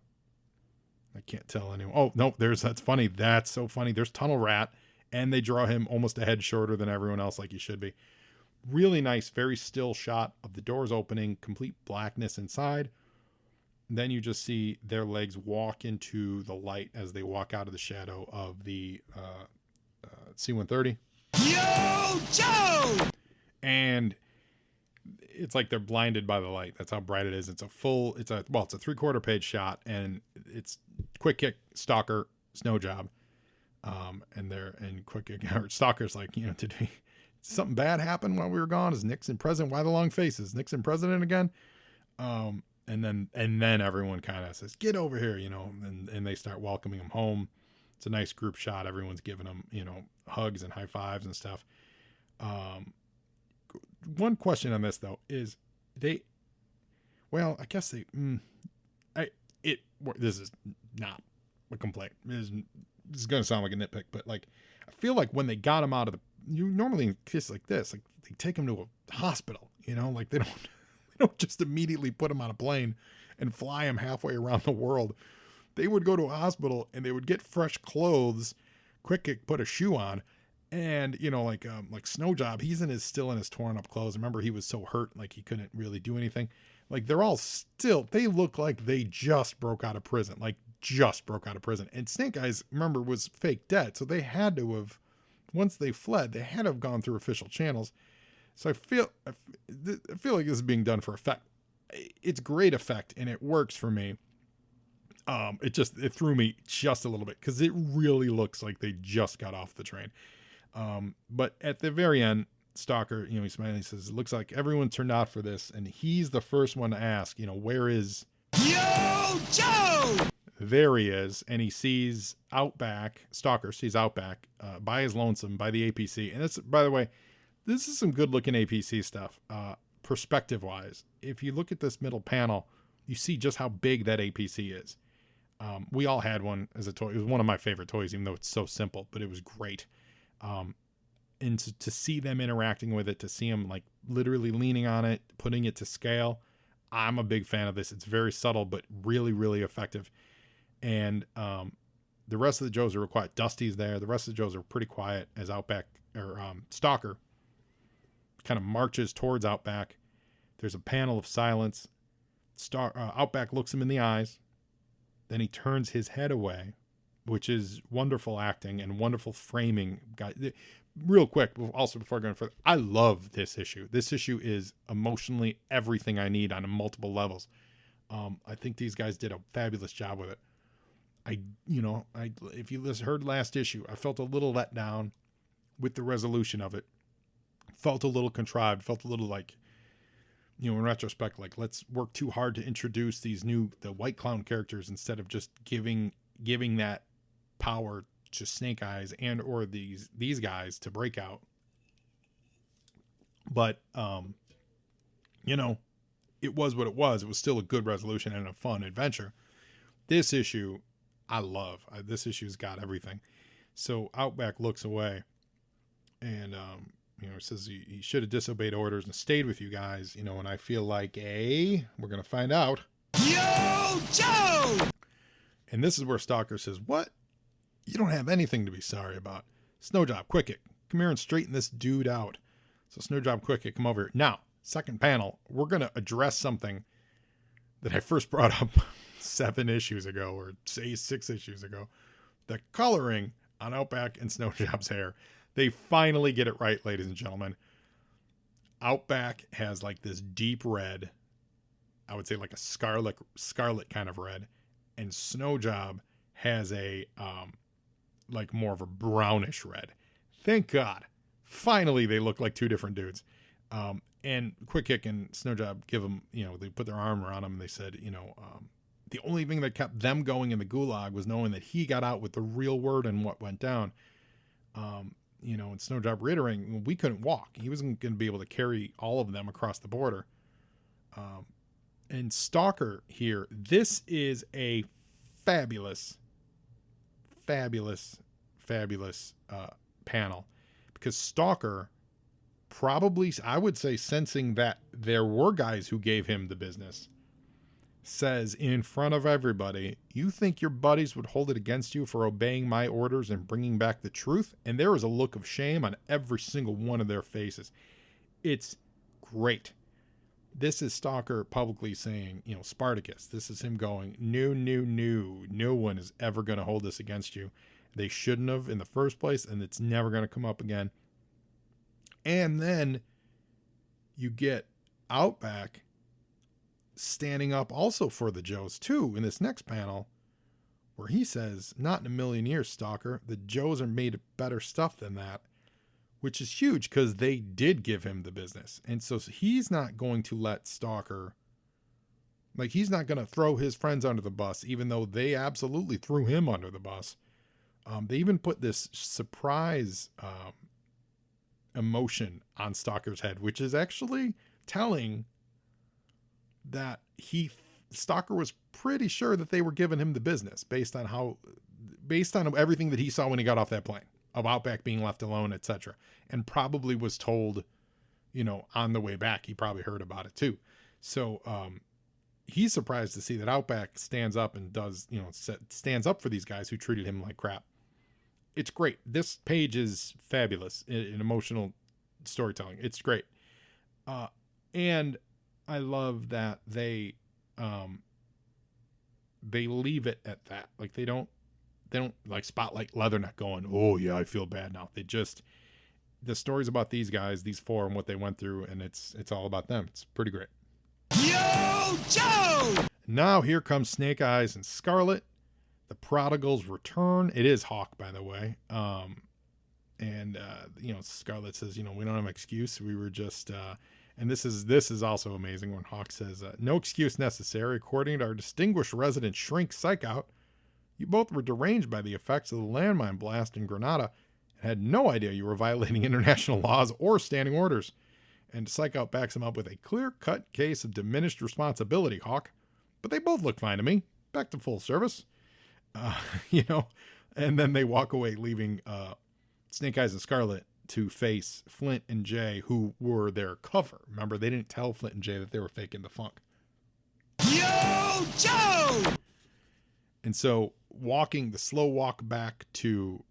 I can't tell anyone. Oh, no, that's funny. That's so funny. There's Tunnel Rat, and they draw him almost a head shorter than everyone else, like he should be. Really nice, very still shot of the doors opening, complete blackness inside. Then you just see their legs walk into the light as they walk out of the shadow of the C-130. Yo, Joe! And it's like they're blinded by the light. That's how bright it is. It's a 3/4 page shot, and it's Quick Kick, Stalker, Snow Job. And Quick Kick, or Stalker's like, did something bad happen while we were gone? Is Nixon president? Why the long faces? Nixon president again? And then everyone kind of says, get over here, and they start welcoming him home. It's a nice group shot. Everyone's giving him, hugs and high fives and stuff. One question on this though is I guess this is not a complaint. This is going to sound like a nitpick, but like, I feel like when they got him out of you normally in cases like this, like they take him to a hospital, like they don't just immediately put him on a plane and fly him halfway around the world. They would go to a hospital and they would get fresh clothes, Quick Kick put a shoe on, and like Snow Job, still in his torn up clothes. Remember, he was so hurt, like he couldn't really do anything. Like they look like they just broke out of prison, And Snake Eyes, remember, was fake dead, so they had to have, once they fled, they had to have gone through official channels. So I feel like this is being done for effect. It's great effect, and it works for me. It threw me just a little bit because it really looks like they just got off the train. But at the very end, Stalker, he's smiling. He says, it looks like everyone turned out for this. And he's the first one to ask, where is Yo, Joe? There he is. And he sees Outback. Stalker sees Outback by his lonesome by the APC. And it's, by the way, this is some good looking APC stuff. Perspective wise, if you look at this middle panel, you see just how big that APC is. We all had one as a toy. It was one of my favorite toys, even though it's so simple, but it was great. And to see them interacting with it, to see them like literally leaning on it, putting it to scale, I'm a big fan of this. It's very subtle, but really, really effective. And the rest of the Joes are quiet. Dusty's there. The rest of the Joes are pretty quiet as Outback or Stalker kind of marches towards Outback. There's a panel of silence. Outback looks him in the eyes. Then he turns his head away, which is wonderful acting and wonderful framing. Real quick, also before going further, I love this issue. This issue is emotionally everything I need on multiple levels. I think these guys did a fabulous job with it. If you heard last issue, I felt a little let down with the resolution of it. Felt a little contrived. Felt a little like, in retrospect, like let's work too hard to introduce the White Clown characters instead of just giving that power to Snake Eyes and or these guys to break out. But it was what it was. It was still a good resolution and a fun adventure. This issue, I love. This issue's got everything. So Outback looks away, and says he should have disobeyed orders and stayed with you guys. And I feel like we're gonna find out. Yo, Joe! And this is where Stalker says, "What? You don't have anything to be sorry about. Snow Job, Quick Kick, come here and straighten this dude out." So Snow Job, Quick Kick, come over here. Now, second panel, we're going to address something that I first brought up 7 issues ago, or say 6 issues ago. The coloring on Outback and Snow Job's hair. They finally get it right, ladies and gentlemen. Outback has like this deep red, I would say like a scarlet kind of red, and Snow Job has a like more of a brownish red. Thank God. Finally, they look like 2 different dudes. And Quick Kick and Snow Job give them, they put their arm around him and they said, the only thing that kept them going in the Gulag was knowing that he got out with the real word and what went down. And Snow Job reiterating, we couldn't walk. He wasn't going to be able to carry all of them across the border. And Stalker here, this is a fabulous panel, because Stalker probably, I would say, sensing that there were guys who gave him the business, says in front of everybody, "You think your buddies would hold it against you for obeying my orders and bringing back the truth?" And there is a look of shame on every single one of their faces. It's great. This is Stalker publicly saying, Spartacus, this is him going, no one is ever going to hold this against you. They shouldn't have in the first place, and it's never going to come up again. And then you get Outback standing up also for the Joes too in this next panel, where he says, "Not in a million years, Stalker. The Joes are made of better stuff than that," which is huge because they did give him the business. And so he's not going to let Stalker, he's not going to throw his friends under the bus, even though they absolutely threw him under the bus. They even put this surprise emotion on Stalker's head, which is actually telling that Stalker was pretty sure that they were giving him the business based on everything that he saw when he got off that plane, of Outback being left alone, etc. And probably was told, on the way back, he probably heard about it too. So he's surprised to see that Outback stands up and does, stands up for these guys who treated him like crap. It's great. This page is fabulous in emotional storytelling. It's great. And I love that they leave it at that. Like they don't like spotlight Leatherneck going, "Oh yeah, I feel bad now." The story's about these guys, these four, and what they went through, and it's all about them. It's pretty great. Yo, Joe! Now here comes Snake Eyes and Scarlet. The prodigals return. It is Hawk, by the way. Scarlet says, "We don't have an excuse. We were just," and this is also amazing when Hawk says, "No excuse necessary. According to our distinguished resident Shrink Psychout, you both were deranged by the effects of the landmine blast in Grenada and had no idea you were violating international laws or standing orders." And Psychout backs him up with a clear-cut case of diminished responsibility, Hawk. "But they both look fine to me. Back to full service." And then they walk away, leaving Snake Eyes and Scarlet to face Flint and Jay, who were their cover. Remember, they didn't tell Flint and Jay that they were faking the funk. Yo, Joe! And so the slow walk back to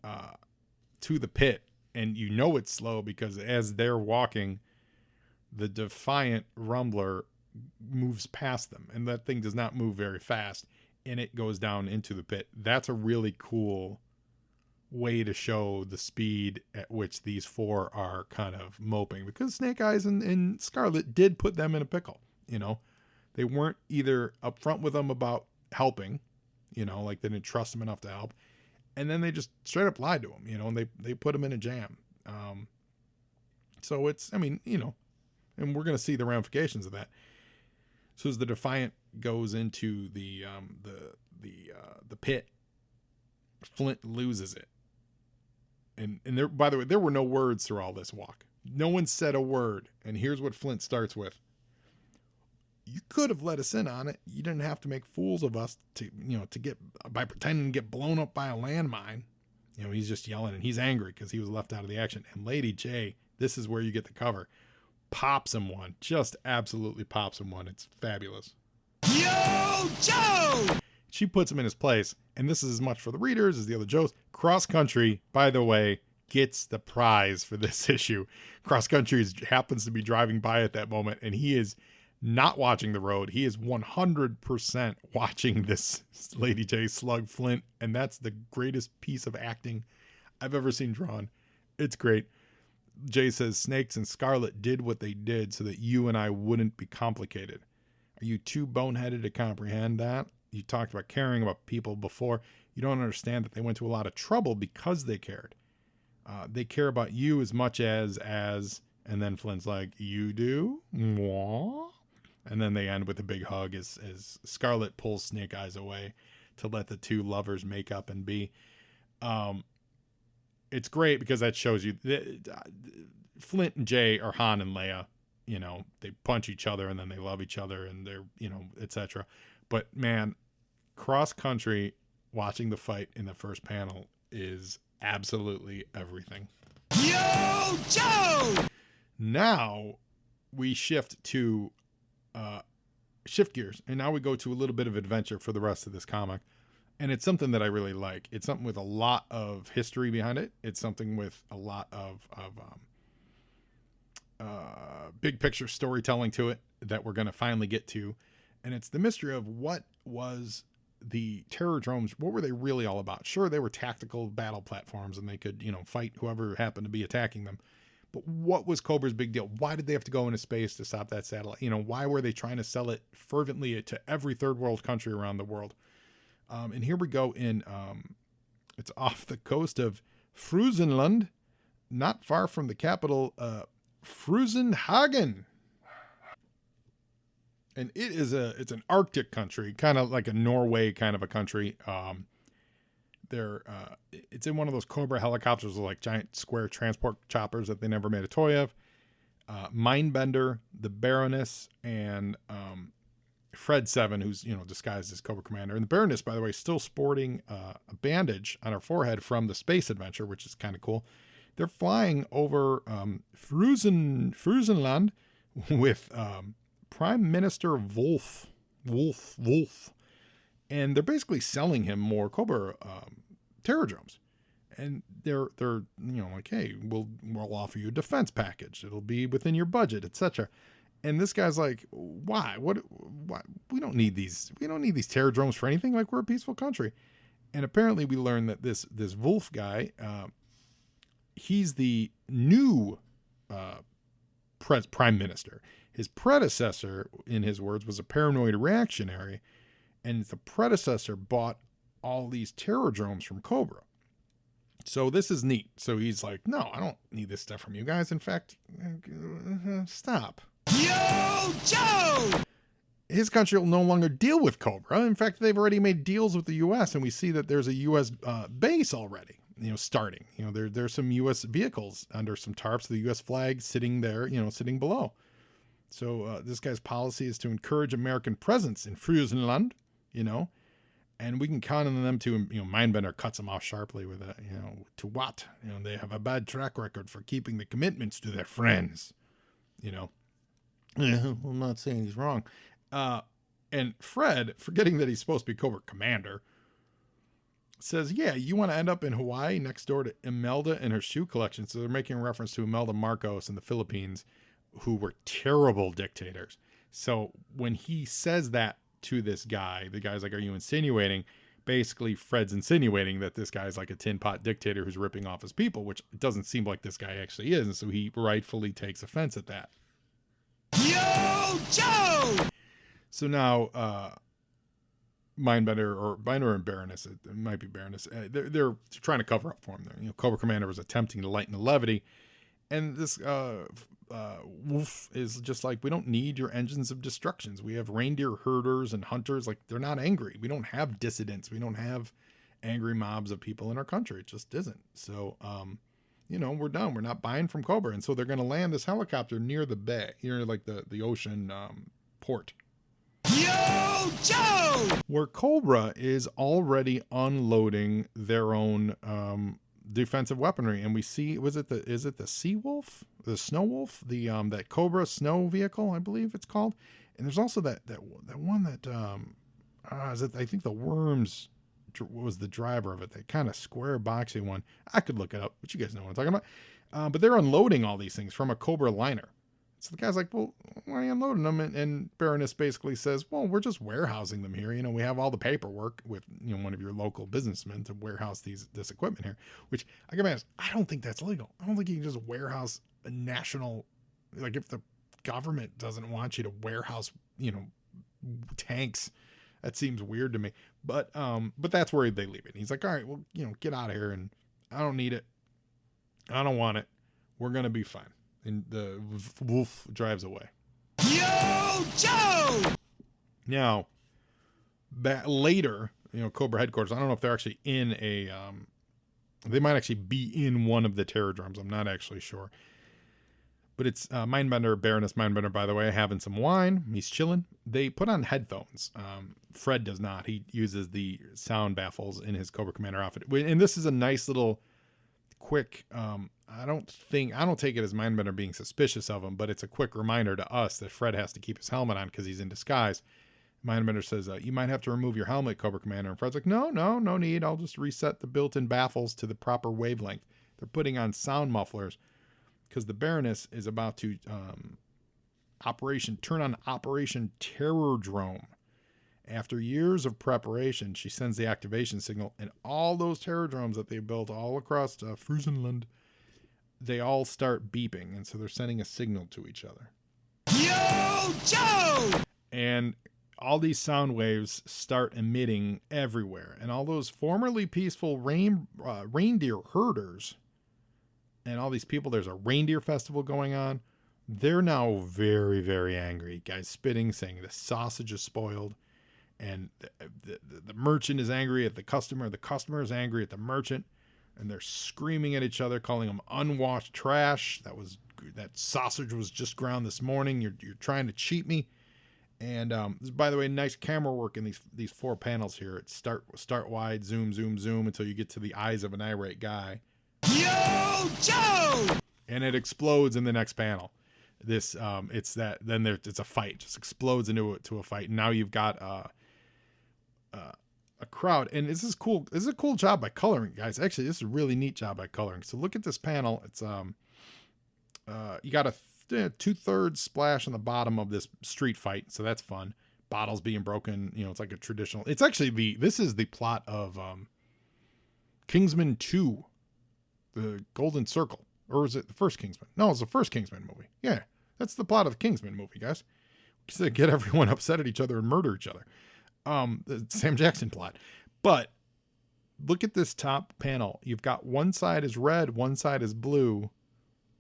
the pit, and it's slow because as they're walking, the Defiant Rumbler moves past them, and that thing does not move very fast, and it goes down into the pit. That's a really cool way to show the speed at which these four are kind of moping, because Snake Eyes and Scarlet did put them in a pickle. They weren't either upfront with them about helping, like they didn't trust them enough to help, and then they just straight up lied to them, and they put them in a jam. So it's, and we're going to see the ramifications of that. So as the Defiant goes into the pit, Flint loses it. And there, by the way, there were no words through all this walk. No one said a word. And here's what Flint starts with: "You could have let us in on it. You didn't have to make fools of us by pretending to get blown up by a landmine." He's just yelling, and he's angry because he was left out of the action. And Lady J, this is where you get the cover, pops him one. Just absolutely pops him one. It's fabulous. Yo, Joe! She puts him in his place, and this is as much for the readers as the other Joes. Cross Country, by the way, gets the prize for this issue. Cross Country happens to be driving by at that moment, and he is not watching the road. He is 100% watching this Lady J slug Flint, and that's the greatest piece of acting I've ever seen drawn. It's great. Jay says, "Snakes and Scarlet did what they did so that you and I wouldn't be complicated. Are you too boneheaded to comprehend that? You talked about caring about people before. You don't understand that they went to a lot of trouble because they cared. They care about you as much as," and then Flint's like, "You do? Mwah?" And then they end with a big hug as Scarlet pulls Snake Eyes away to let the two lovers make up and be. It's great because that shows you that Flint and Jay are Han and Leia. They punch each other and then they love each other, and they're, etc. But man, Cross Country, watching the fight in the first panel is absolutely everything. Yo, Joe! Now we shift to shift gears, and now we go to a little bit of adventure for the rest of this comic. And it's something that I really like. It's something with a lot of history behind it. It's something with a lot of big picture storytelling to it that we're going to finally get to. And it's the mystery of what was the Terror Dromes. What were they really all about? Sure, they were tactical battle platforms and they could, fight whoever happened to be attacking them. But what was Cobra's big deal? Why did they have to go into space to stop that satellite? Why were they trying to sell it fervently to every third world country around the world? And here we go in, it's off the coast of Frusenland, not far from the capital, Frusenhagen. And it's an Arctic country, kind of like a Norway kind of a country. It's in one of those Cobra helicopters with like giant square transport choppers that they never made a toy of. Mindbender, the Baroness, and Fred 7, who's disguised as Cobra Commander. And the Baroness, by the way, still sporting a bandage on her forehead from the space adventure, which is kind of cool. They're flying over Frusenland with Prime Minister Wolf, and they're basically selling him more Cobra Terror Dromes. And they're like, hey, we'll offer you a defense package. It'll be within your budget, etc. And this guy's like, why? Why? We don't need these. We don't need these Terror Dromes for anything. Like, we're a peaceful country. And apparently we learned that this Wolf guy, he's the new prime minister. His predecessor, in his words, was a paranoid reactionary. And the predecessor bought all these Terror Dromes from Cobra. So this is neat. So he's like, no, I don't need this stuff from you guys. In fact, stop. Yo, Joe! His country will no longer deal with Cobra. In fact, they've already made deals with the U.S. and we see that there's a U.S. Base already, starting. There's some U.S. vehicles under some tarps, the U.S. flag sitting there, sitting below. So this guy's policy is to encourage American presence in Frusenland, and we can count on them to, Mindbender cuts him off sharply with a, to what? They have a bad track record for keeping the commitments to their friends, I'm not saying he's wrong. And Fred, forgetting that he's supposed to be Cobra Commander, says, yeah, you want to end up in Hawaii next door to Imelda and her shoe collection. So they're making reference to Imelda Marcos in the Philippines, who were terrible dictators. So when he says that to this guy, the guy's like, are you insinuating? Basically, Fred's insinuating that this guy's like a tin pot dictator who's ripping off his people, which doesn't seem like this guy actually is. And so he rightfully takes offense at that. Yo, Joe! So now, Mindbender or Binder and Baroness, it might be Baroness, they're trying to cover up for him there. Cobra Commander was attempting to lighten the levity. And this Wolf is just like, we don't need your engines of destructions. We have reindeer herders and hunters. Like, they're not angry. We don't have dissidents. We don't have angry mobs of people in our country. It just isn't. So, we're done. We're not buying from Cobra. And so they're going to land this helicopter near the bay, near like the ocean port. Yo, Joe! Where Cobra is already unloading their own defensive weaponry, and we see, is it the Sea Wolf, the Snow Wolf, the that Cobra snow vehicle, I believe it's called. And there's also that one that I think the Worms was the driver of it, that kind of square boxy one. I could look it up, but you guys know what I'm talking about. But they're unloading all these things from a Cobra liner. So the guy's like, well, why are you unloading them? And Baroness basically says, well, we're just warehousing them here. We have all the paperwork with, one of your local businessmen to warehouse this equipment here, which I can ask, I don't think that's legal. I don't think you can just warehouse a national, like if the government doesn't want you to warehouse, tanks, that seems weird to me. But that's where they leave it. He's like, all right, well, get out of here. And I don't need it. I don't want it. We're going to be fine. And the Wolf drives away. Yo, Joe! Now, later, Cobra headquarters, I don't know if they're actually in they might actually be in one of the Terror Dromes. I'm not actually sure. But it's Mindbender, Baroness Mindbender, by the way, having some wine. He's chilling. They put on headphones. Fred does not. He uses the sound baffles in his Cobra Commander outfit. And this is a nice little quick, I don't take it as Mindbender being suspicious of him, but it's a quick reminder to us that Fred has to keep his helmet on because he's in disguise. Mindbender says, you might have to remove your helmet, Cobra Commander. And Fred's like, no need. I'll just reset the built-in baffles to the proper wavelength. They're putting on sound mufflers because the Baroness is about to turn on Operation Terror Drome. After years of preparation, she sends the activation signal, and all those terror drones that they built all across Frusenland, they all start beeping, and so they're sending a signal to each other. Yo, Joe! And all these sound waves start emitting everywhere, and all those formerly peaceful reindeer herders and all these people, there's a reindeer festival going on, they're now very, very angry. Guys spitting, saying the sausage is spoiled. And the merchant is angry at the customer is angry at the merchant, and they're screaming at each other, calling them unwashed trash. That sausage was just ground this morning. You're trying to cheat me. And by the way, nice camera work in these 4 panels here. It's start wide, zoom until you get to the eyes of an irate guy. Yo, Joe! And it explodes in the next panel. It's a fight. It just explodes into a fight. And now you've got a crowd, and this is cool. This is a cool job by coloring, guys. Actually, this is a really neat job by coloring. So look at this panel. It's you got a 2/3 splash on the bottom of this street fight, so that's fun. Bottles being broken, it's like a traditional. It's actually this is the plot of Kingsman 2, the Golden Circle, or was it the first Kingsman? No, it's the first Kingsman movie. Yeah, that's the plot of the Kingsman movie, guys. Get everyone upset at each other and murder each other. The Sam Jackson plot. But look at this top panel. You've got one side is red, one side is blue,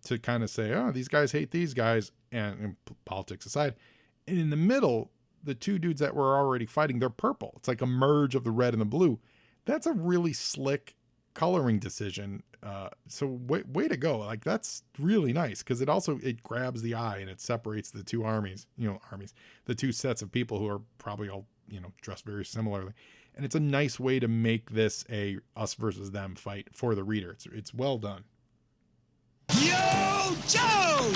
to kind of say, oh, these guys hate these guys, and politics aside. And in the middle, the 2 dudes that were already fighting, they're purple. It's like a merge of the red and the blue. That's a really slick coloring decision. So way to go. Like, that's really nice, because it grabs the eye and it separates the 2 armies, the 2 sets of people who are probably all, dressed very similarly. And it's a nice way to make this a us versus them fight for the reader. It's well done. Yo, Joe!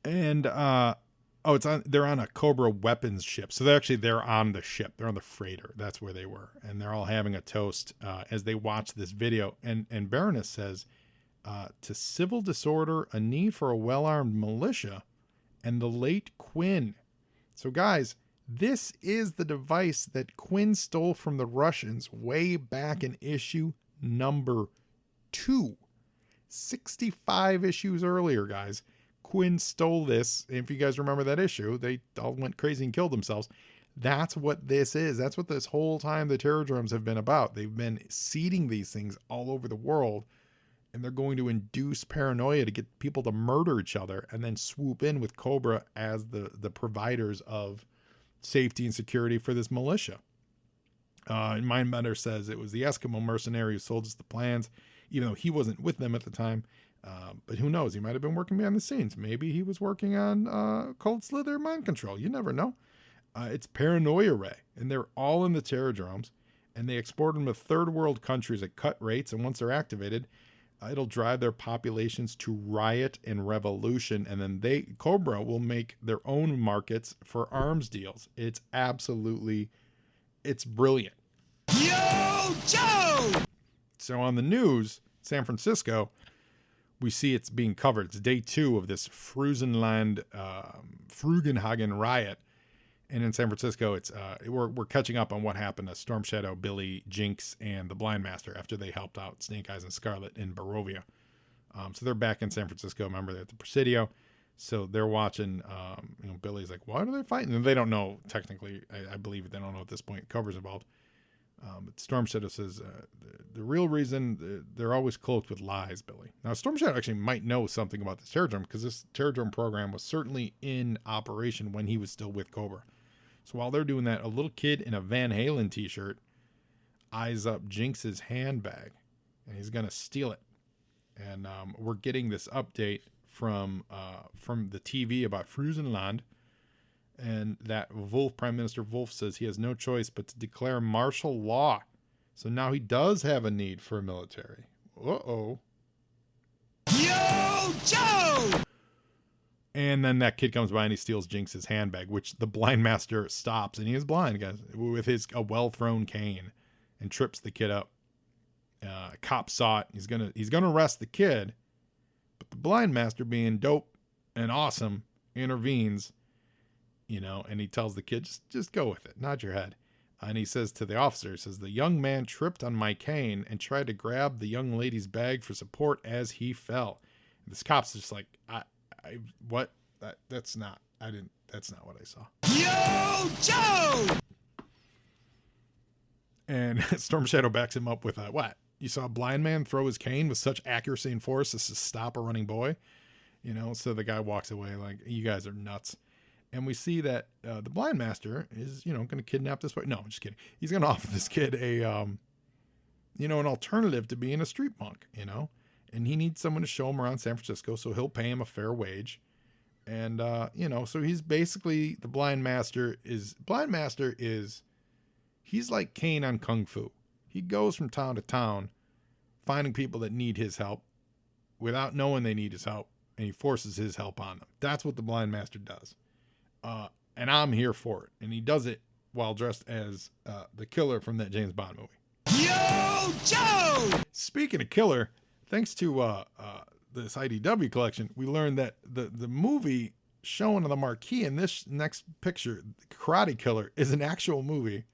And they're on a Cobra weapons ship. So they're on the ship. They're on the freighter. That's where they were. And they're all having a toast as they watch this video. And Baroness says, to civil disorder, a need for a well-armed militia, and the late Quinn. So guys, this is the device that Quinn stole from the Russians way back in issue number 2. 65 issues earlier, guys. Quinn stole this. If you guys remember that issue, they all went crazy and killed themselves. That's what this is. That's what this whole time the Terror Dromes have been about. They've been seeding these things all over the world, and they're going to induce paranoia to get people to murder each other and then swoop in with Cobra as the providers of safety and security for this militia. Mindbender says it was the Eskimo mercenary who sold us the plans, even though he wasn't with them at the time. But who knows? He might have been working behind the scenes. Maybe he was working on Cold Slither mind control. You never know. It's Paranoia Ray, and they're all in the Terror Dromes, and they export them to third world countries at cut rates. And once they're activated, it'll drive their populations to riot and revolution. And then Cobra will make their own markets for arms deals. It's brilliant. Yo, Joe! So on the news, San Francisco, we see it's being covered. It's day 2 of this Frusenland, Frugenhagen riot. And in San Francisco, it's we're catching up on what happened to Storm Shadow, Billy, Jinx, and the Blind Master after they helped out Snake Eyes and Scarlet in Barovia. So they're back in San Francisco. Remember, they're at the Presidio. So they're watching. Billy's like, "Why are they fighting?" And they don't know technically. I believe they don't know at this point. Cover's involved. But Storm Shadow says the real reason they're always cloaked with lies, Billy. Now, Storm Shadow actually might know something about this Terror Drome, because this Terror Drome program was certainly in operation when he was still with Cobra. So while they're doing that, a little kid in a Van Halen t-shirt eyes up Jinx's handbag, and he's going to steal it. And we're getting this update from the TV about Frusenland, and that Prime Minister Wolf says he has no choice but to declare martial law. So now he does have a need for a military. Uh-oh. And then that kid comes by and he steals Jinx's handbag, which the blind master stops, and he is blind, guys, with a well-thrown cane, and trips the kid up. Cop saw it. He's gonna arrest the kid, but the blind master, being dope and awesome, intervenes, and he tells the kid, just go with it, nod your head. And he says to the officer, he says, the young man tripped on my cane and tried to grab the young lady's bag for support as he fell. And this cop's just like, that's not what I saw. Yo, Joe! And Storm Shadow backs him up with what? You saw a blind man throw his cane with such accuracy and force as to stop a running boy? So the guy walks away like, you guys are nuts. And we see that the blind master is, going to kidnap this boy. No, I'm just kidding. He's going to offer this kid an alternative to being a street punk, and he needs someone to show him around San Francisco, so he'll pay him a fair wage. And, so he's basically, the blind master is, he's like Kane on Kung Fu. He goes from town to town, finding people that need his help without knowing they need his help, and he forces his help on them. That's what the blind master does. And I'm here for it. And he does it while dressed as the killer from that James Bond movie. Yo, Joe! Speaking of killer, thanks to this IDW collection, we learned that the movie shown on the marquee in this next picture, Karate Killer, is an actual movie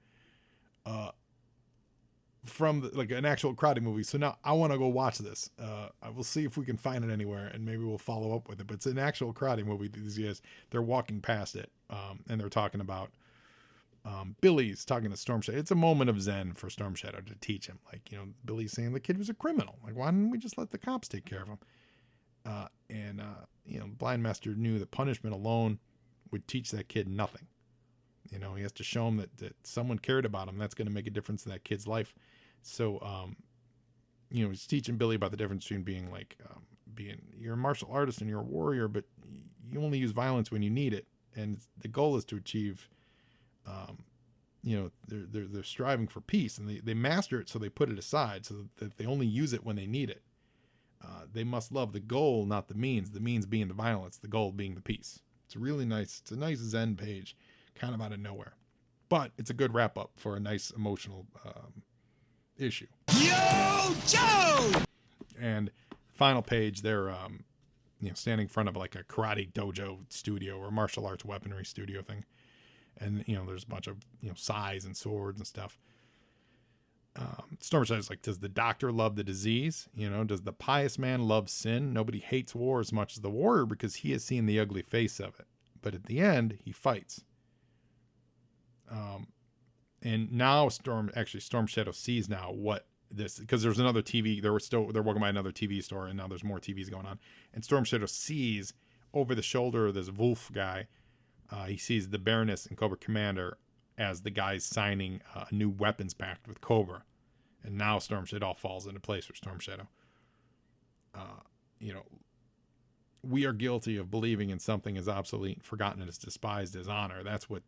from an actual karate movie. So now I want to go watch this. I will see if we can find it anywhere, and maybe we'll follow up with it. But it's an actual karate movie. These guys, they're walking past it, and they're talking about Billy's talking to Storm Shadow. It's a moment of zen for Storm Shadow to teach him. Billy's saying the kid was a criminal. Why didn't we just let the cops take care of him? Blind Master knew that punishment alone would teach that kid nothing. He has to show him that someone cared about him. That's going to make a difference in that kid's life. So, he's teaching Billy about the difference between being you're a martial artist and you're a warrior, but you only use violence when you need it. And the goal is to achieve, they're striving for peace, and they master it. So they put it aside so that they only use it when they need it. They must love the goal, not the means being the violence, the goal being the peace. It's really nice. It's a nice Zen page, kind of out of nowhere, but it's a good wrap up for a nice emotional issue. Yo, Joe! And final page, they're standing in front of a karate dojo studio or martial arts weaponry studio thing, and there's a bunch of sais and swords and stuff. Storm Shadow's like, does the doctor love the disease? Does the pious man love sin? Nobody hates war as much as the warrior because he has seen the ugly face of it. But at the end, he fights. And now Storm Shadow sees now what this, because there's another TV. They're walking by another TV store, and now there's more TVs going on. And Storm Shadow sees over the shoulder of this Wolf guy. He sees the Baroness and Cobra Commander as the guys signing a new weapons pact with Cobra. And now it all falls into place for Storm Shadow. We are guilty of believing in something as obsolete, forgotten, and as despised as honor. That's what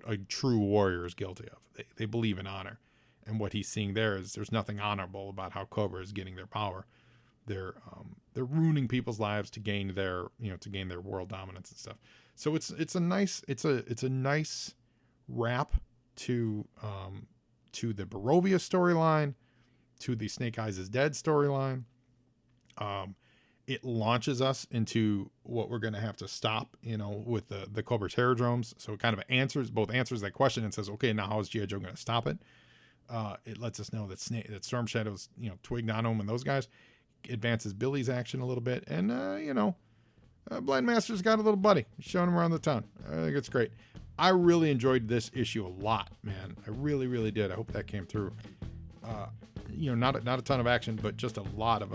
a true warrior is guilty of. They believe in honor. And what he's seeing there is there's nothing honorable about how Cobra is getting their power. They're ruining people's lives to gain their world dominance and stuff. So it's a nice wrap to the Barovia storyline, to the Snake Eyes is Dead storyline. It launches us into what we're going to have to stop, with the Cobra Terror Dromes. So it kind of answers that question and says, okay, now how is G.I. Joe going to stop it? It lets us know that Storm Shadow's, twigged on him and those guys. Advances Billy's action a little bit. And, Blind Master's got a little buddy. He's showing him around the town. I think it's great. I really enjoyed this issue a lot, man. I really, really did. I hope that came through. Not a ton of action, but just a lot of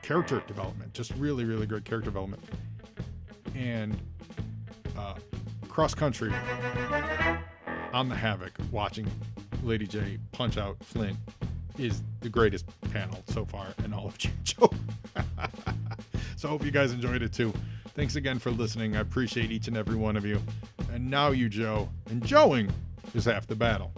character development. Just really, really great character development. And cross country on the Havoc, watching Lady J punch out Flint is the greatest panel so far in all of G.I. Joe. So I hope you guys enjoyed it too. Thanks again for listening. I appreciate each and every one of you. And now you, Joe. And Joeing is half the battle.